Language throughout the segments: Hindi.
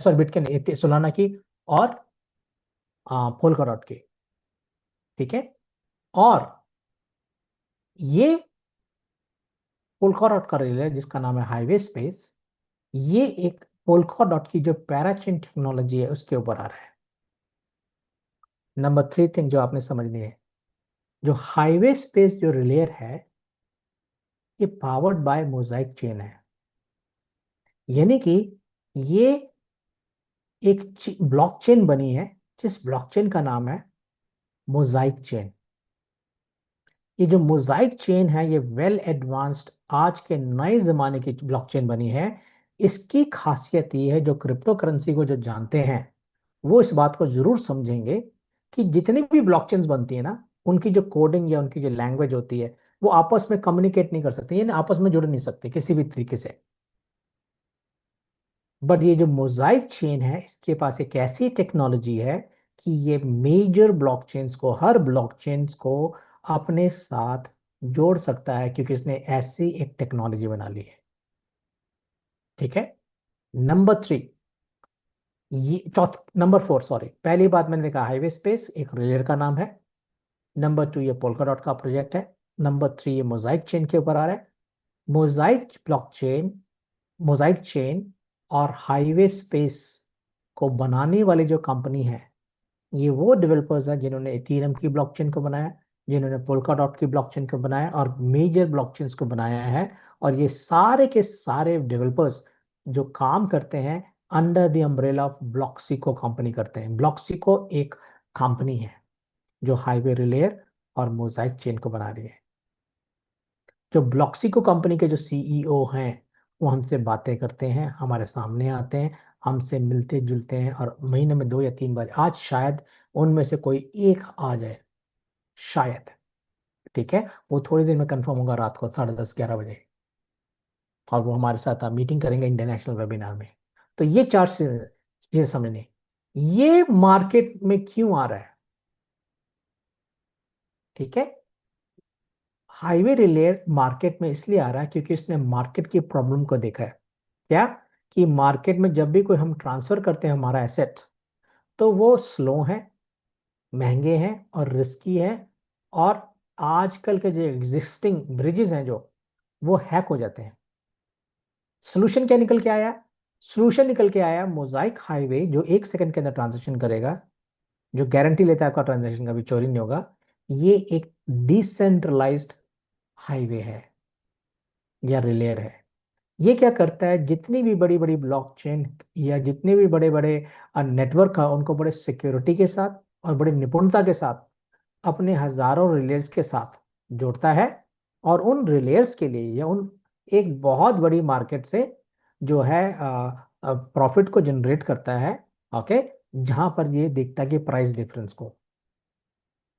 सॉरी बिटकॉइन, सोलाना की और पोलकाडॉट की, ठीक है। और ये पोलकाडॉट का रिले जिसका नाम है हाईवे स्पेस, ये एक पोलकाडॉट की जो पैराचेन टेक्नोलॉजी है उसके ऊपर आ रहा है। नंबर 3 थिंग जो आपने समझनी है, जो हाईवे स्पेस जो रिलेयर है ये पावर्ड बाय मोजाइक चेन है, यानी कि ये एक ब्लॉकचेन बनी है जिस ब्लॉकचेन का नाम है मोजाइक चेन। ये जो मोजाइक चेन है ये वेल एडवांस्ड आज के नए जमाने की ब्लॉकचेन बनी है। इसकी खासियत ये है, जो क्रिप्टो करेंसी को जो जानते हैं वो इस बात को जरूर समझेंगे कि जितनी भी ब्लॉकचेन्स बनती है ना, उनकी जो कोडिंग या उनकी जो लैंग्वेज होती है वो आपस में कम्युनिकेट नहीं कर सकती, यानी आपस में जुड़ नहीं सकते किसी भी तरीके से। बट ये जो मोजाइक चेन है इसके पास एक ऐसी टेक्नोलॉजी है कि ये मेजर ब्लॉकचेन्स को, हर ब्लॉकचेन्स को अपने साथ जोड़ सकता है, क्योंकि इसने ऐसी एक टेक्नोलॉजी बना ली है, ठीक है। नंबर 3, ये नंबर 4 सॉरी, पहली बात मैंने कहा हाईवे स्पेस एक रिलेयर का नाम है। नंबर 2 ये पोल्काडॉट का प्रोजेक्ट है। नंबर 3 ये मोजाइक चेन के ऊपर आ रहा है। मोजाइक ब्लॉकचेन, मोजाइक चेन और हाईवे स्पेस को बनाने वाली जो कंपनी है, ये वो डेवलपर्स हैं जिन्होंने इथेरियम की ब्लॉकचेन को बनाया, जिन्होंने पोल्काडॉट की ब्लॉकचेन को बनाया और मेजर ब्लॉकचेन्स को बनाया है। और ये सारे के सारे डेवलपर्स जो काम करते हैं under the umbrella of Bloxico company करते हैं। ब्लॉक्सिको एक कंपनी है जो हाईवे रिलेयर और मोजाइक चेन को बना रही है। जो ब्लॉक्सिको कंपनी के जो सीईओ हैं वो हमसे बातें करते हैं, हमारे सामने आते हैं, हमसे मिलते जुलते हैं, और महीने में 2 या 3 बार, आज शायद उनमें से कोई एक आ जाए, शायद, ठीक है। वो थोड़ी देर में कंफर्म होगा, रात को 10:30-11 बजे, और वो हमारे साथ मीटिंग करेंगे इंटरनेशनल वेबिनार में। तो ये 4 चीजें समझने, ये मार्केट में क्यों आ रहा है, ठीक है। हाईवे रिलेयर मार्केट में इसलिए आ रहा है क्योंकि इसने मार्केट की प्रॉब्लम को देखा है। क्या? कि मार्केट में जब भी कोई हम ट्रांसफर करते हैं हमारा एसेट, तो वो स्लो है, महंगे हैं और रिस्की है, और आजकल के जो एग्जिस्टिंग ब्रिजेस हैं जो, वो हैक हो जाते हैं। सोल्यूशन क्या निकल के आया? सोल्यूशन निकल के आया मोजाइक हाईवे, जो 1 सेकंड के अंदर ट्रांजेक्शन करेगा, जो गारंटी लेता है आपका ट्रांजेक्शन का भी चोरी नहीं होगा। ये एक डिसेंट्रलाइज्ड हाईवे है या रिलेयर है। ये क्या करता है, जितनी भी बड़ी बड़ी ब्लॉकचेन या जितने भी बड़े बड़े नेटवर्क है उनको बड़े सिक्योरिटी के साथ और बड़ी निपुणता के साथ अपने हजारों रिलेयर्स के साथ जोड़ता है, और उन रिलेयर्स के लिए या उन एक बहुत बड़ी मार्केट से जो है प्रॉफिट को जनरेट करता है, ओके। जहां पर ये देखता है कि प्राइस डिफरेंस को,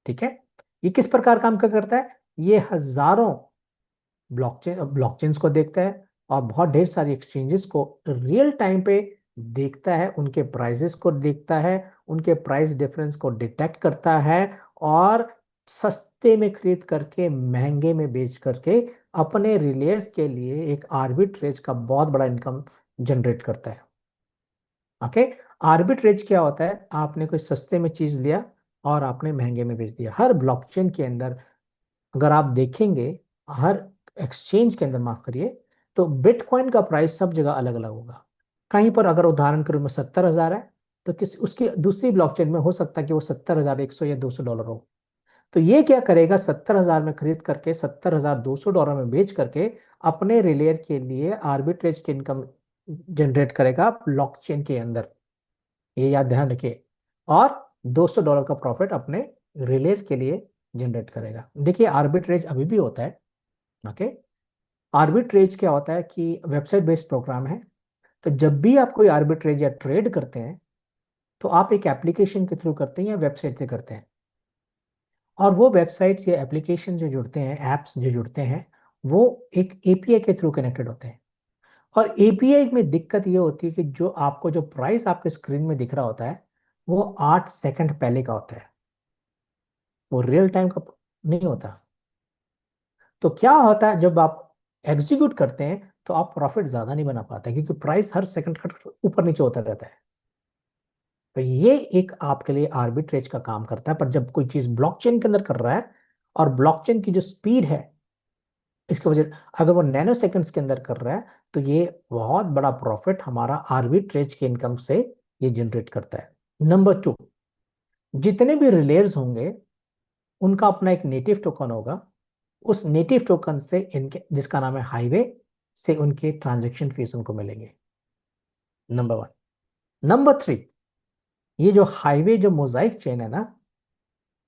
ठीक है। ये किस प्रकार काम का करता है? ये हजारों ब्लॉकचेन्स को देखता है और बहुत ढेर सारी एक्सचेंजेस को रियल टाइम पे देखता है, उनके प्राइसेस को देखता है, उनके प्राइस डिफरेंस को डिटेक्ट करता है, और सस्ते में खरीद करके महंगे में बेच करके अपने रिलेयर्स के लिए एक आर्बिट्रेज का बहुत बड़ा इनकम जनरेट करता है, ओके। आर्बिट्रेज क्या होता है? आपने कोई सस्ते में चीज लिया और आपने महंगे में बेच दिया। हर ब्लॉकचेन के अंदर अगर आप देखेंगे, हर एक्सचेंज के अंदर, माफ करिए, तो बिटकॉइन का प्राइस सब जगह अलग अलग होगा। कहीं पर अगर उदाहरण के रूप में 70,000 है, तो किस उसकी दूसरी ब्लॉकचेन में हो सकता है कि वो 70,100 या $200 हो। तो ये क्या करेगा, 70,000 में खरीद करके $70,200 में बेच करके अपने रिलेयर के लिए आर्बिट्रेज की इनकम जनरेट करेगा ब्लॉकचेन के अंदर, ये याद ध्यान रखिए। और $200 का प्रॉफिट अपने रिलेयर के लिए जनरेट करेगा। देखिए आर्बिट्रेज अभी भी होता है, ओके। आर्बिट्रेज क्या होता है कि वेबसाइट बेस्ड प्रोग्राम है। तो जब भी आप कोई आर्बिट्रेज या ट्रेड करते हैं तो आप एक एप्लीकेशन के थ्रू करते हैं या वेबसाइट से करते हैं, और वो वेबसाइट्स या एप्लीकेशन जो जुड़ते हैं, एप्स जो जुड़ते हैं, वो एक एपीआई के थ्रू कनेक्टेड होते हैं। और एपीआई में दिक्कत ये होती है कि जो आपको जो प्राइस आपके स्क्रीन में दिख रहा होता है वो 8 सेकंड पहले का होता है, वो रियल टाइम का नहीं होता। तो क्या होता है, जब आप एग्जीक्यूट करते हैं तो आप प्रॉफिट ज्यादा नहीं बना पाते, क्योंकि प्राइस हर सेकंड ऊपर नीचे होता रहता है। तो ये एक आपके लिए आर्बिट्रेज का काम करता है। पर जब कोई चीज ब्लॉकचेन के अंदर कर रहा है और ब्लॉकचेन की जो स्पीड है इसकी वजह, अगर वो नैनो सेकंड्स के अंदर कर रहा है, तो ये बहुत बड़ा प्रॉफिट हमारा आर्बिट्रेज के इनकम से ये जनरेट करता है। नंबर टू, जितने भी रिलेयर्स होंगे उनका अपना एक नेटिव टोकन होगा। उस नेटिव टोकन से इनके, जिसका नाम है हाईवे, से उनके ट्रांजेक्शन फीस उनको मिलेंगे। Number one. नंबर थ्री, ये जो हाईवे जो मोजाइक चेन है ना,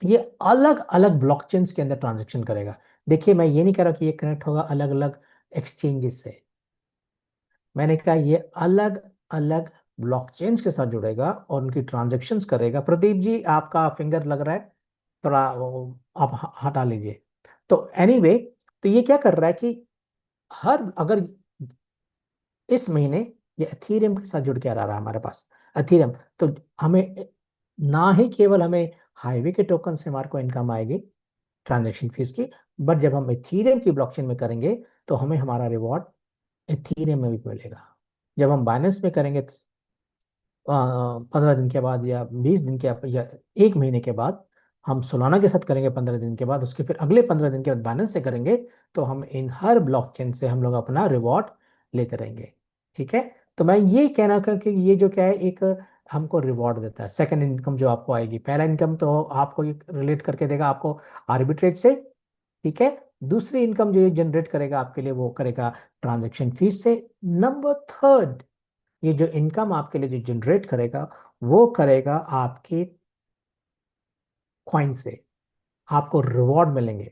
ये अलग अलग ब्लॉकचेन्स के अंदर ट्रांजेक्शन करेगा। देखिए, मैं ये नहीं कह रहा कि ये कनेक्ट होगा अलग अलग एक्सचेंजेस से। मैंने कहा ये अलग अलग ब्लॉकचेन्स के साथ जुड़ेगा और उनकी ट्रांजेक्शन्स करेगा। प्रदीप जी, आपका फिंगर लग रहा है, थोड़ा आप हटा लीजिए। तो एनीवे, तो ये क्या कर रहा है कि हर, अगर इस महीने ये एथीरियम के साथ जुड़ के आ रहा है हमारे पास एथीरियम, तो हमें ना ही केवल हमें हाईवे के टोकन से हमारे को इनकम आएगी ट्रांजैक्शन फीस की, बट जब हम एथीरियम की ब्लॉकचेन में करेंगे तो हमें हमारा रिवॉर्ड एथीरियम में भी मिलेगा। जब हम बाइनेंस में करेंगे 15 दिन के बाद या 20 दिन के या 1 महीने के बाद, हम सोलाना के साथ करेंगे 15 दिन के बाद, उसके फिर अगले 15 दिन के बाद बाइनेंस से करेंगे, तो हम इन हर ब्लॉकचेन से हम लोग अपना रिवॉर्ड लेते रहेंगे। ठीक है। तो मैं ये कहना कि ये जो क्या है, एक हमको रिवॉर्ड देता है। सेकंड इनकम जो आपको आएगी, पहला इनकम तो आपको रिलेट करके देगा आपको आर्बिट्रेज से। ठीक है। दूसरी इनकम जो ये जनरेट करेगा आपके लिए, वो करेगा ट्रांजेक्शन फीस से। नंबर थर्ड, ये जो इनकम आपके लिए जो जनरेट करेगा, वो करेगा आपके कॉइन से। आपको रिवॉर्ड मिलेंगे।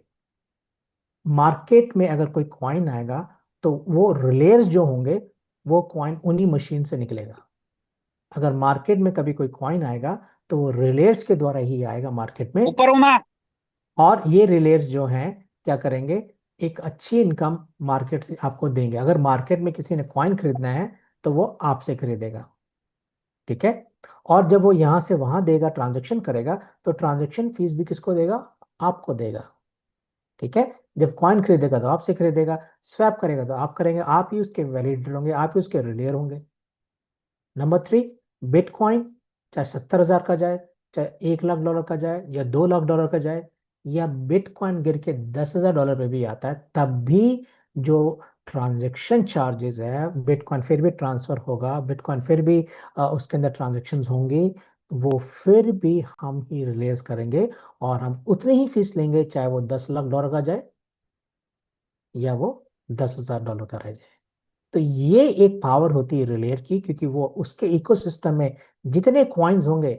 मार्केट में अगर कोई कॉइन आएगा तो वो रिलेयर्स जो होंगे, वो कॉइन उन्हीं मशीन से निकलेगा। अगर मार्केट में कभी कोई कॉइन आएगा तो वो रिलेयर्स के द्वारा ही आएगा मार्केट में। ऊपर हूं मैं। और ये रिलेयर्स जो हैं क्या करेंगे, एक अच्छी इनकम मार्केट से आपको देंगे। अगर मार्केट में किसी ने कॉइन खरीदना है तो वो आपसे खरीदेगा। ठीक है। और जब वो यहां से वहां देगा, ट्रांजेक्शन करेगा, तो ट्रांजेक्शन फीस भी किसको देगा, आपको देगा। ठीक है। जब कॉइन खरीदेगा तो आपसे खरीदेगा, स्वैप करेगा तो आप करेंगे, आप ही उसके वैलिडेटर होंगे, आप ही उसके रिलेयर होंगे। नंबर थ्री, बिटकॉइन चाहे 70,000 का जाए, चाहे $1 लाख का जाए, या $2 लाख का जाए, या बिटकॉइन गिर के $10,000 पे भी आता है, तब भी जो ट्रांजेक्शन चार्जेस है, बिटकॉइन फिर भी ट्रांसफर होगा, बिटकॉइन फिर भी उसके अंदर ट्रांजेक्शन होंगी, वो फिर भी हम ही रिलीज करेंगे। और हम उतनी ही फीस लेंगे, चाहे वो $10 लाख का जाए या वो $10,000 का रह जाए। तो ये एक पावर होती है रिलेयर की, क्योंकि वो उसके इकोसिस्टम में जितने कॉइन्स होंगे,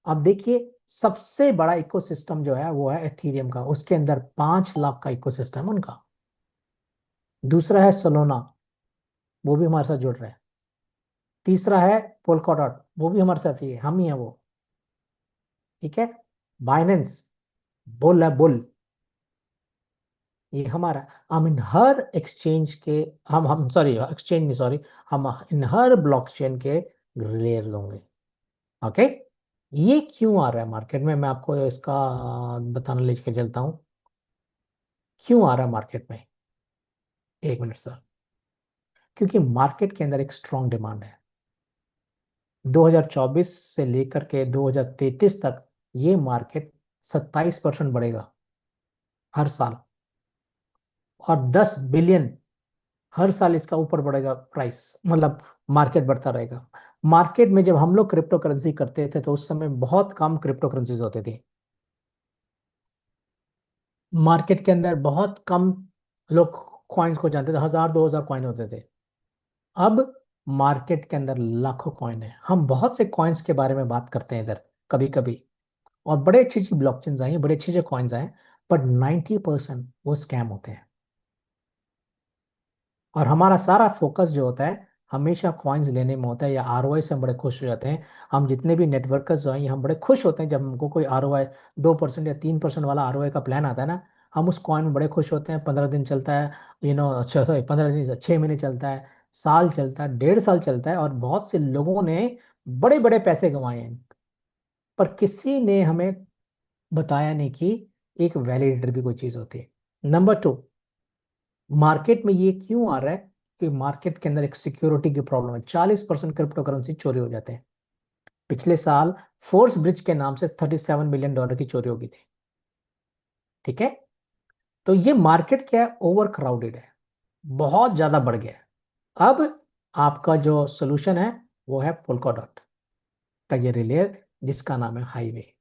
अब देखिए सबसे बड़ा इकोसिस्टम जो है वो है एथीरियम का, उसके अंदर 5 लाख का इकोसिस्टम है उनका। दूसरा है सोलोना, वो भी हमारे साथ जुड़ रहा है। तीसरा है पोलकाडॉट, वो भी हमारे साथ ही है, हम ही है वो। ठीक है। बाइनेंस, बुल है बुल, ये हमारा। हम इन हर एक्सचेंज के, हम सॉरी एक्सचेंज नहीं, सॉरी, हम इन हर ब्लॉकचेन के लेयर होंगे। ओके। ये क्यों आ रहा है मार्केट में, मैं आपको इसका बताने लेके चलता हूँ क्यों आ रहा है मार्केट में। 1 मिनट सर। क्योंकि मार्केट के अंदर एक स्ट्रॉन्ग डिमांड है। 2024 से लेकर के 2033 तक ये मार्केट 27% बढ़ेगा हर साल, और 10 बिलियन हर साल इसका ऊपर बढ़ेगा प्राइस, मतलब मार्केट बढ़ता रहेगा। मार्केट में जब हम लोग क्रिप्टो करेंसी करते थे तो उस समय बहुत कम क्रिप्टो करेंसीज होते थे। मार्केट के अंदर बहुत कम लोग कॉइन्स को जानते थे, 1,000 2,000 कॉइन होते थे। अब मार्केट के अंदर लाखों कॉइन है। हम बहुत से कॉइन्स के बारे में बात करते हैं इधर कभी कभी, और बड़े अच्छी अच्छी ब्लॉकचेन्स आई हैं, बड़े अच्छे अच्छे कॉइन्स आए हैं, बट 90% वो स्कैम होते हैं। और हमारा सारा फोकस जो होता है हमेशा कॉइन्स लेने में होता है, या आरओआई से हम बड़े खुश हो जाते हैं। हम जितने भी नेटवर्कर्स जो हैं, हम बड़े खुश होते हैं जब हमको कोई आरओआई 2% या 3% वाला आरओआई का प्लान आता है ना, हम उस कॉइन में बड़े खुश होते हैं। 15 दिन चलता है, अच्छा सॉरी 15 दिन, 6 महीने चलता है, साल चलता है, 1.5 साल चलता है, और बहुत से लोगों ने बड़े बड़े पैसे कमाए हैं। पर किसी ने हमें बताया नहीं कि एक वैलिडेटर भी कोई चीज होती है। नंबर टू, मार्केट में ये क्यों आ रहा है कि मार्केट के अंदर एक सिक्योरिटी की प्रॉब्लम है। 40% क्रिप्टो करेंसी चोरी हो जाते हैं। पिछले साल फोर्स ब्रिज के नाम से $37 मिलियन की चोरी हो गई थी। ठीक है, तो ये मार्केट क्या है, ओवर क्राउडेड है, बहुत ज्यादा बढ़ गया है। अब आपका जो सोल्यूशन है वो है पोल्काडॉट का ये रिलेयर, जिसका नाम है हाईवे।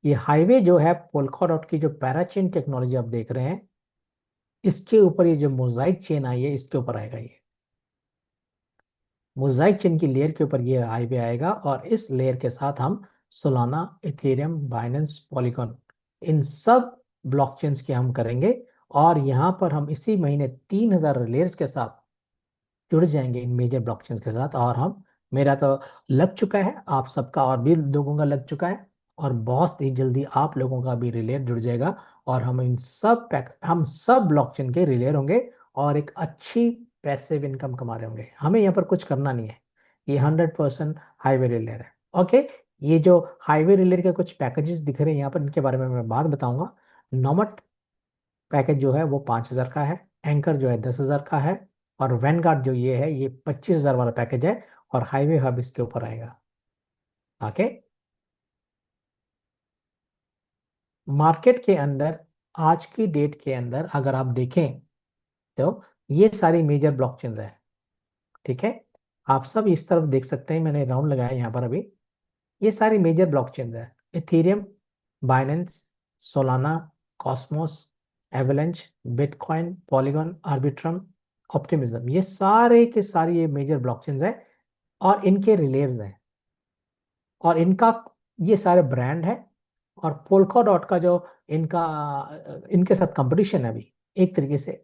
ये हाईवे जो है पोल्काडॉट की जो पैराचेन टेक्नोलॉजी आप देख रहे हैं, इसके ऊपर ये जो मोजाइक चेन आई है इसके ऊपर आएगा। ये मोजाइक चेन की लेयर के ऊपर ये हाईवे आएगा, और इस लेयर के साथ हम सोलाना, इथेरियम, बाइनेंस, पॉलीगॉन, इन सब ब्लॉकचेन्स के हम करेंगे। और यहाँ पर हम इसी महीने 3000 लेयर्स के साथ जुड़ जाएंगे इन मेजर ब्लॉकचेन्स के साथ। और हम, मेरा तो लग चुका है, आप सबका और भी लोगों का लग चुका है, और बहुत ही जल्दी आप लोगों का भी रिलेयर जुड़ जाएगा। और हम सब ब्लॉकचेन के रिलेयर होंगे, और एक अच्छी पैसिव इनकम कमा रहे होंगे। हमें यहाँ पर कुछ करना नहीं है, ये 100% हाईवे रिलेयर है। ओके, ये जो हाईवे रिलेयर के कुछ पैकेजेस दिख रहे हैं यहाँ पर, इनके बारे में मैं बात बताऊंगा। नॉमट पैकेज जो है वो 5000 का है, एंकर जो है 10,000 का है, और वैनगार्ड जो ये है ये 25,000 वाला पैकेज है, और हाईवे हब इसके ऊपर आएगा। ओके, मार्केट के अंदर आज की डेट के अंदर अगर आप देखें तो ये सारी मेजर ब्लॉकचेन है। ठीक है, आप सब इस तरफ देख सकते हैं, मैंने राउंड लगाया यहाँ पर अभी। ये सारी मेजर ब्लॉकचेन है, Ethereum, Binance, Solana, Cosmos, avalanche, bitcoin, polygon, Arbitrum, optimism, ये सारे के सारे ये मेजर ब्लॉकचेन है, और इनके रिलेव्स हैं, और इनका ये सारे ब्रांड है। और पोल्का डॉट का जो इनका इनके साथ कंपटीशन है अभी एक तरीके से।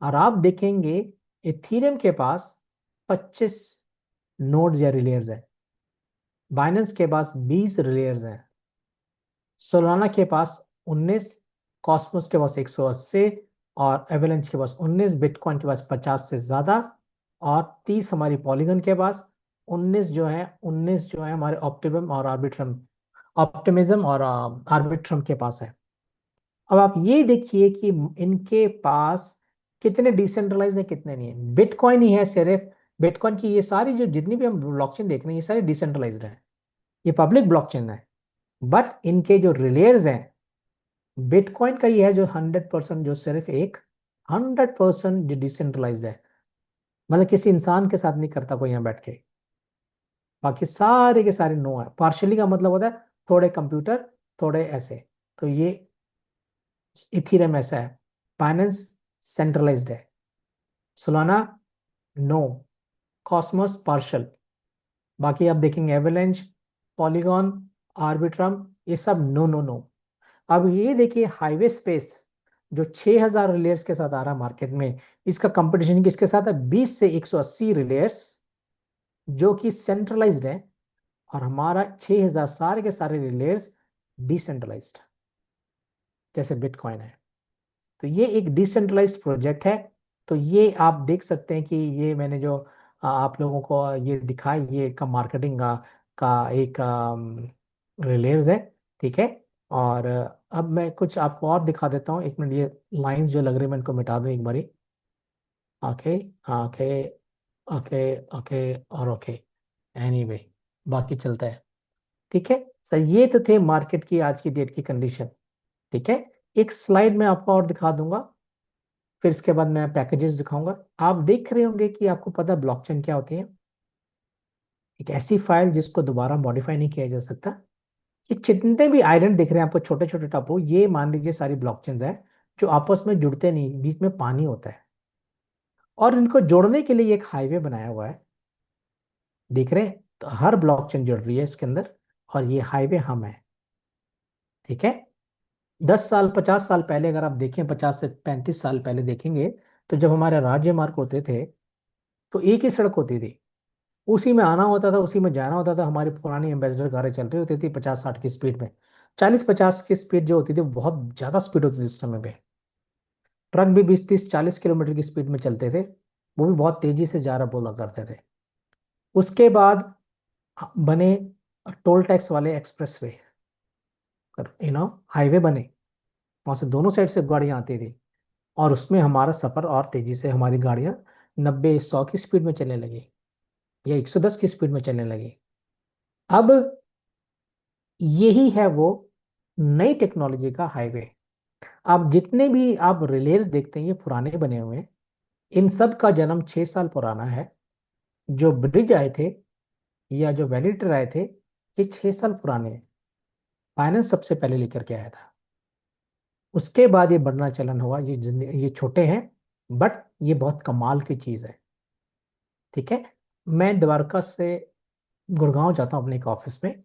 और आप देखेंगे इथेरियम के पास 25 नोड्स या रिलेयर्स है, बाइनेंस के पास 20 रिलेयर्स हैं, सोलाना के पास 19, कॉस्मोस के पास 180, और एवलेंच के पास 19, बिटकॉइन के पास 50 से ज्यादा, और 30 हमारी पॉलीगन के पास, 19 जो है हमारे ऑप्टिमिज्म और आर्बिट्रम के पास है। अब आप ये देखिए कि इनके पास कितने डिसेंट्रलाइज है, कितने नहीं है। बिटकॉइन ही है सिर्फ, बिटकॉइन की ये सारी जो जितनी भी हम ब्लॉकचेन देख रहे हैं ये सारी डिसेंट्रलाइज्ड है, ये पब्लिक ब्लॉकचेन है। बट इनके जो रिलेयर्स हैं, बिटकॉइन का ये है जो 100%, जो सिर्फ एक 100% जो डिसेंट्रलाइज्ड है, मतलब किसी इंसान के साथ नहीं करता कोई यहाँ बैठ के। बाकी सारे के सारे नो है। पार्शली का मतलब होता है थोड़े कंप्यूटर, थोड़े ऐसे। तो ये इथीरियम ऐसा है, बाइनेंस सेंट्रलाइज्ड है, सोलाना नो, कॉस्मोस पार्शल, बाकी आप देखेंगे एवलेंच, पॉलीगॉन, आर्बिट्रम, ये सब नो नो नो। अब ये देखिए हाईवे स्पेस जो 6000 रिलेयर्स के साथ आ रहा है मार्केट में, इसका कंपटीशन किसके साथ है, 20 से 180 रिलेयर्स जो कि सेंट्रलाइज्ड है, और हमारा 6000 सारे के सारे रिलेयर्स डिसेंट्रलाइज्ड, जैसे बिटकॉइन है। तो ये एक डिसेंट्रलाइज्ड प्रोजेक्ट है। तो ये आप देख सकते हैं कि ये मैंने जो आप लोगों को ये दिखाई, ये का मार्केटिंग का एक रिलेयर्स है। ठीक है, और अब मैं कुछ आपको और दिखा देता हूँ, एक मिनट, ये लाइंस जो लग रही है मैं इनको मिटा दूं एक बारी। ओके, ओके, ओके, ओके, और ओके, एनीवे, बाकी चलता है। ठीक है सर, ये तो थे मार्केट की आज की डेट की कंडीशन। ठीक है, एक स्लाइड में आपको और दिखा दूंगा, फिर इसके बाद मैं पैकेजेस दिखाऊंगा। आप देख रहे होंगे कि आपको पता है ब्लॉकचेन क्या होती है, एक ऐसी फाइल जिसको दोबारा मॉडिफाई नहीं किया जा सकता। ये जितने भी आइलैंड दिख रहे हैं आपको, छोटे छोटे टापू, ये मान लीजिए सारी ब्लॉकचेन है जो आपस में जुड़ते नहीं, बीच में पानी होता है, और इनको जोड़ने के लिए एक हाईवे बनाया हुआ है। देख रहे हैं, तो हर ब्लॉकचेन जुड़ रही है इसके अंदर, और ये हाईवे हम है। ठीक है, 10 साल 50 साल पहले अगर आप देखें, 50 से 35 साल पहले देखेंगे, तो जब हमारे राज्य मार्ग होते थे तो एक ही सड़क होती थी, उसी में आना होता था, उसी में जाना होता था। हमारी पुरानी एम्बेसडर कारें चल रही होती थी 50-60 की स्पीड में, 40-50 की स्पीड जो होती थी वो बहुत ज्यादा स्पीड होती थी उस समय पे। ट्रक भी 20-30-40 किलोमीटर की स्पीड में चलते थे, वो भी बहुत तेजी से जा रहा बोला करते थे। उसके बाद बने टोल टैक्स वाले एक्सप्रेस वे, हाईवे बने, वहां से दोनों साइड से गाड़ियां आती थी, और उसमें हमारा सफर और तेजी से, हमारी गाड़ियां 90-100 की स्पीड में चलने लगी। या 110 की स्पीड में चलने लगी। अब यही है वो नई टेक्नोलॉजी का हाईवे। आप जितने भी आप रिलेज देखते हैं ये पुराने बने हुए हैं, इन सब का जन्म 6 साल पुराना है। जो ब्रिज आए थे या जो वैलिडेटर आए थे, ये 6 साल पुराने हैं। फाइनेंस सबसे पहले लेकर के आया था। उसके बाद ये बढ़ना चलन हुआ। ये छोटे हैं, बट ये बहुत कमाल की चीज है। ठीक है। मैं द्वारका से गुड़गांव जाता हूँ अपने एक ऑफिस में,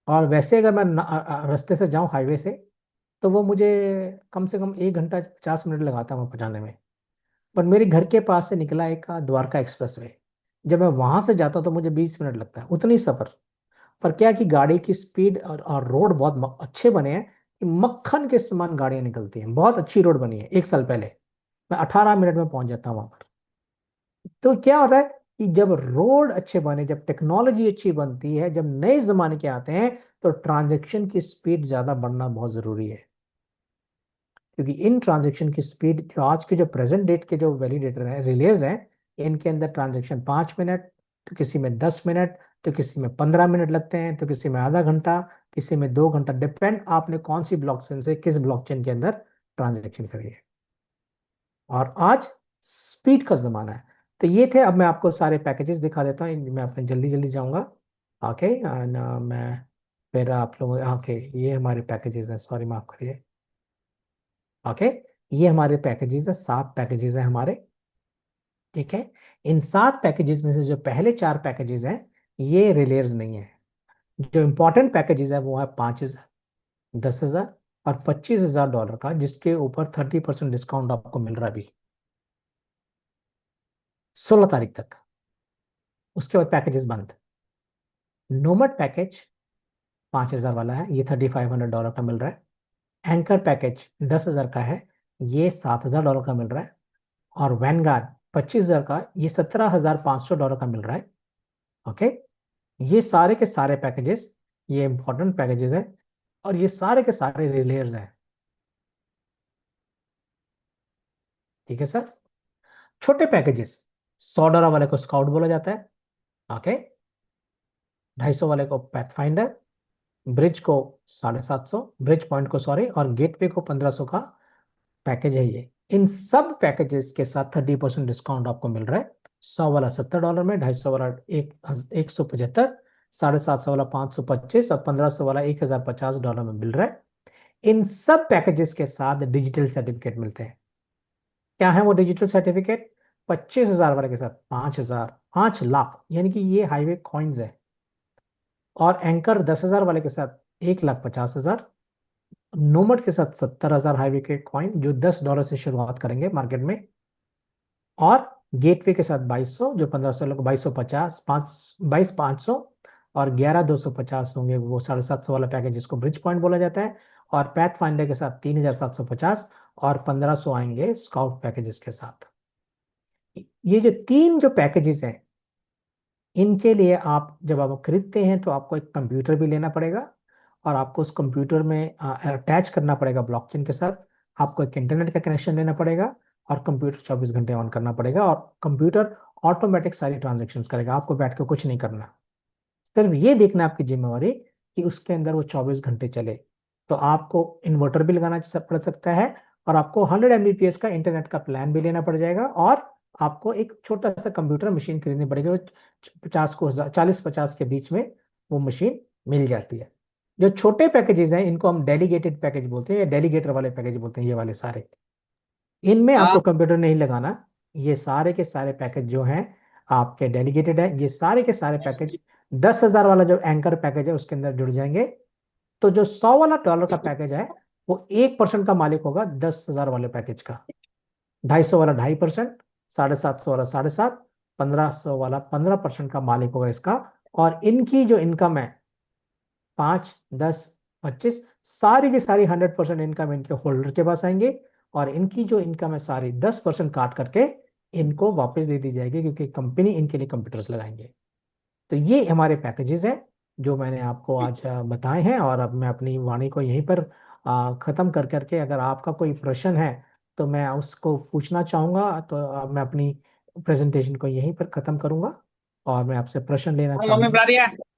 और वैसे अगर मैं रास्ते से जाऊँ हाईवे से, तो वो मुझे कम से कम 1 घंटा 50 मिनट लगाता है वहाँ पहुँचाने में। पर मेरे घर के पास से निकला एक द्वारका एक्सप्रेस वे, जब मैं वहां से जाता हूँ तो मुझे 20 मिनट लगता है, उतनी सफर। पर क्या कि गाड़ी की स्पीड और रोड बहुत अच्छे बने हैं कि मक्खन के समान गाड़ियां निकलती हैं। बहुत अच्छी रोड बनी है। 1 साल पहले मैं 18 मिनट में पहुंच जाता हूँ वहां पर। तो क्या होता है कि जब रोड अच्छे बने, जब टेक्नोलॉजी अच्छी बनती है, जब नए जमाने के आते हैं, तो ट्रांजेक्शन की स्पीड ज्यादा बढ़ना बहुत जरूरी है। क्योंकि इन ट्रांजेक्शन की स्पीड, जो आज के जो प्रेजेंट डेट के जो वैलिडेटर हैं, रिलेज हैं, इनके अंदर ट्रांजेक्शन 5 मिनट, तो किसी में 10 मिनट, तो किसी में 15 मिनट लगते हैं, तो किसी में आधा घंटा, किसी में 2 घंटा, डिपेंड आपने कौन सी ब्लॉकचेन से किस ब्लॉकचेन के अंदर ट्रांजेक्शन करी है। और आज स्पीड का जमाना है। तो ये थे। अब मैं आपको सारे पैकेजेस दिखा देता हूँ। मैं अपने जल्दी जल्दी जाऊंगा। ओके। मैं फिर आप लोग, ओके, ये हमारे पैकेजेस हैं, सॉरी माफ करिए। ओके। ये हमारे पैकेजेस है, 7 पैकेजेस हैं हमारे। ठीक है। इन 7 पैकेजेस में से जो पहले 4 पैकेजेस हैं, ये रिलेयर्स नहीं है। जो इंपॉर्टेंट पैकेजेस है वो है 5,000, 10,000 और $25,000 का, जिसके ऊपर 30% डिस्काउंट आपको मिल रहा है अभी 16 तारीख तक। उसके बाद पैकेजेस बंद। नोमड पैकेज 5,000 वाला है, ये $3,500 का मिल रहा है। एंकर पैकेज 10,000 का है, ये $7,000 का मिल रहा है। और वैनगार्ड 25,000 का, ये $17,500 का मिल रहा है। ओके। ये सारे के सारे पैकेजेस, ये इंपॉर्टेंट पैकेजेस हैं, और ये सारे के सारे रिलेयर्स हैं। ठीक है सर। छोटे पैकेजेस, $100 वाले को स्काउट बोला जाता है। ओके। 250 वाले को पैथफाइंडर, ब्रिज को 750, ब्रिज पॉइंट को सॉरी, और गेटवे को 1,500 का पैकेज है ये। इन सब पैकेजेस के साथ 30% डिस्काउंट आपको मिल रहा है। 100 वाला $70 में, 250 वाला 175, 750 वाला 525, और 1,500 वाला $1,050 में मिल रहा है। इन सब पैकेजेस के साथ डिजिटल सर्टिफिकेट मिलते हैं। क्या है वो डिजिटल सर्टिफिकेट? 25,000 वाले के साथ 5,000, 5 लाख, यानी कि ये हाईवे कॉइन्स है। और एंकर 10,000 वाले के साथ 1,50,000। नोमड के साथ 70,000 हाईवे के कॉइन, जो $10 से शुरुआत करेंगे मार्केट में। और गेटवे के साथ 2,200, जो 1,500 लोग, 2,250, 22,500, और 11,250 होंगे वो 750 वाला पैकेज, जिसको ब्रिज पॉइंट बोला जाता है। और पैथ फाइंडर के साथ 3,750, और 1,500 आएंगे स्काउट पैकेजेस के साथ। ये जो तीन जो पैकेजेस हैं, इनके लिए आप जब आप खरीदते हैं तो आपको एक कंप्यूटर भी लेना पड़ेगा, और आपको उस कंप्यूटर में अटैच करना पड़ेगा ब्लॉकचेन के साथ। आपको एक इंटरनेट का कनेक्शन लेना पड़ेगा, और कंप्यूटर 24 घंटे ऑन करना पड़ेगा, और कंप्यूटर ऑटोमेटिक सारी ट्रांजेक्शंस करेगा, आपको बैठ के कुछ नहीं करना। सिर्फ ये देखना है आपकी जिम्मेवारी कि उसके अंदर वो 24 घंटे चले। तो आपको इन्वर्टर भी लगाना पड़ सकता है, और आपको 100 Mbps का इंटरनेट का प्लान भी लेना पड़ जाएगा, और आपको एक छोटा सा कंप्यूटर मशीन खरीदनी पड़ेगी। वो 40 50 के बीच में वो मशीन मिल जाती है। जो छोटे पैकेजेस हैं, इनको हम डेलीगेटेड पैकेज बोलते हैं, या डेलीगेटर वाले पैकेज बोलते हैं, ये वाले सारे। इनमें आपको आप कंप्यूटर नहीं लगाना। ये सारे के सारे पैकेज जो हैं आपके डेलीगेटेड है। ये सारे के सारे पैकेज 10,000 वाला जो एंकर पैकेज है उसके अंदर जुड़ जाएंगे। तो जो 100 वाला डॉलर का पैकेज है, वो 1% का मालिक होगा 10,000 वाले पैकेज का। 250 वाला 2.5%, 750 वाला 7.5, 1,500 वाला 15% का मालिक होगा इसका। और इनकी जो इनकम है, 5, 10, 25, सारी की सारी 100% इनकम इनके होल्डर के पास आएंगे। और इनकी जो इनकम है सारी 10% काट करके इनको वापस दे दी जाएगी, क्योंकि कंपनी इनके लिए कंप्यूटर्स लगाएंगे। तो ये हमारे पैकेजेस हैं जो मैंने आपको आज बताए हैं। और अब मैं अपनी वाणी को यहीं पर खत्म कर करके, अगर आपका कोई प्रश्न है तो मैं उसको पूछना चाहूंगा, तो मैं अपनी प्रेजेंटेशन को यहीं पर खत्म करूंगा। और मैं आपसे प्रश्न लेना मम्मी चाहूंगा। बुला रही है।